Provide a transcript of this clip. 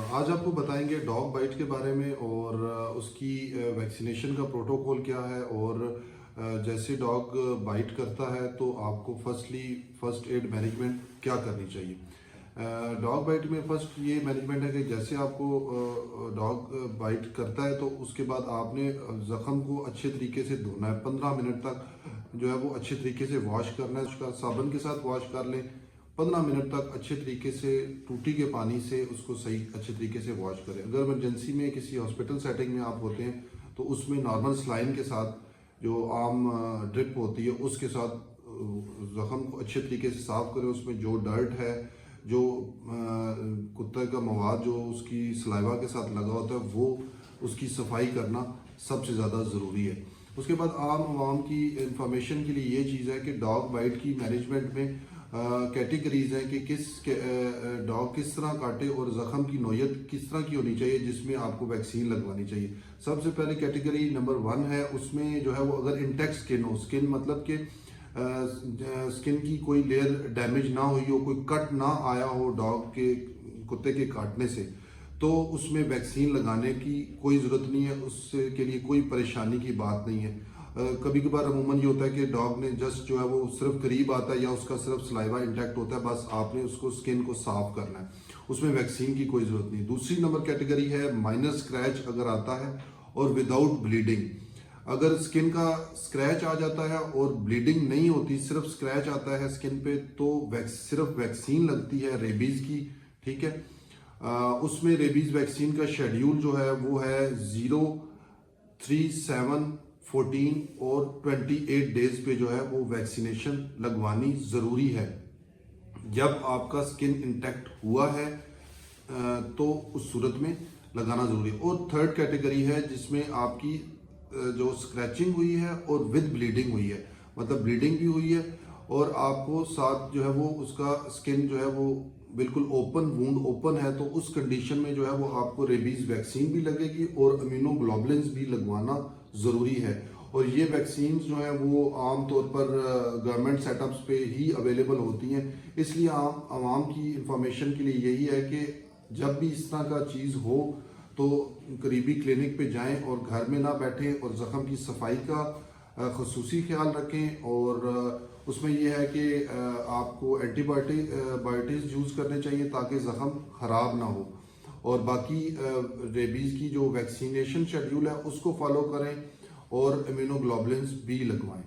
आज आपको बताएंगे डॉग बाइट के बारे में और उसकी वैक्सीनेशन का प्रोटोकॉल क्या है और जैसे डॉग बाइट करता है तो आपको फर्स्ट एड मैनेजमेंट क्या करनी चाहिए। डॉग बाइट में फर्स्ट ये मैनेजमेंट है कि जैसे आपको डॉग बाइट करता है तो उसके बाद आपने ज़ख़म को अच्छे तरीके से धोना है। 15 मिनट तक जो है वो अच्छे तरीके से वॉश करना है। उसका साबुन के साथ वॉश कर लें। 15 मिनट तक अच्छे तरीके से टूटी के पानी से उसको सही अच्छे तरीके से वॉश करें। अगर इमरजेंसी में किसी हॉस्पिटल सेटिंग में आप होते हैं तो उसमें नॉर्मल सलाइन के साथ जो आम ड्रिप होती है उसके साथ ज़ख़म को अच्छे तरीके से साफ़ करें। उसमें जो डर्ट है, जो कुत्ते का मवाद जो उसकी सलाइवा के साथ लगा होता है वो उसकी सफाई करना सबसे ज़्यादा ज़रूरी है। उसके बाद आम आवाम की इंफॉर्मेशन के लिए ये चीज़ है कि डॉग बाइट की मैनेजमेंट में कैटेगरीज हैं कि डॉग किस तरह काटे और ज़ख़म की नौयत किस तरह की होनी चाहिए जिसमें आपको वैक्सीन लगवानी चाहिए। सबसे पहले कैटेगरी नंबर 1 है, उसमें जो है वो अगर इंटेक्ट स्किन हो, स्किन मतलब कि स्किन की कोई लेयर डैमेज ना हुई हो, कोई कट ना आया हो डॉग के कुत्ते के काटने से, तो उसमें वैक्सीन लगाने की कोई ज़रूरत नहीं है। उसके के लिए कोई परेशानी की बात नहीं है। कभी कभार अमूमन ये होता है कि डॉग ने जस्ट जो है वो सिर्फ करीब आता है या उसका सिर्फ सलाइवा इंटैक्ट होता है, बस आपने उसको स्किन को साफ करना है, उसमें वैक्सीन की कोई ज़रूरत नहीं। दूसरी नंबर कैटेगरी है माइनर स्क्रैच अगर आता है और विदाउट ब्लीडिंग। अगर स्किन का स्क्रैच आ जाता है और ब्लीडिंग नहीं होती, सिर्फ स्क्रैच आता है स्किन पे, तो सिर्फ वैक्सीन लगती है रेबीज़ की। ठीक है, उसमें रेबीज़ वैक्सीन का शेड्यूल जो है वो है 0, 3, 7, 14 और 28 डेज पे जो है वो वैक्सीनेशन लगवानी ज़रूरी है। जब आपका स्किन इंटैक्ट हुआ है तो उस सूरत में लगाना ज़रूरी है। और थर्ड कैटेगरी है जिसमें आपकी जो स्क्रैचिंग हुई है और विद ब्लीडिंग हुई है, मतलब ब्लीडिंग भी हुई है और आपको साथ जो है वो उसका स्किन जो है वो बिल्कुल ओपन वूंड ओपन है, तो उस कंडीशन में जो है वो आपको रेबीज़ वैक्सीन भी लगेगी और इम्यूनोग्लोबुलिन्स भी लगवाना ज़रूरी है। और ये वैक्सीन जो है वो आम तौर पर गवर्नमेंट सेटअप्स पे ही अवेलेबल होती हैं। इसलिए आवाम की इंफॉर्मेशन के लिए यही है कि जब भी इस तरह का चीज़ हो तो करीबी क्लिनिक पे जाएं और घर में ना बैठें और ज़ख़म की सफाई का ख़ुसूसी ख्याल रखें। और उसमें यह है कि आपको एंटीबायोटिक्स यूज़ करने चाहिए ताकि ज़ख़म ख़राब ना हो। और बाकी रेबीज़ की जो वैक्सीनेशन शेड्यूल है उसको फॉलो करें और इम्यूनोग्लोबुलिन्स भी लगवाएं।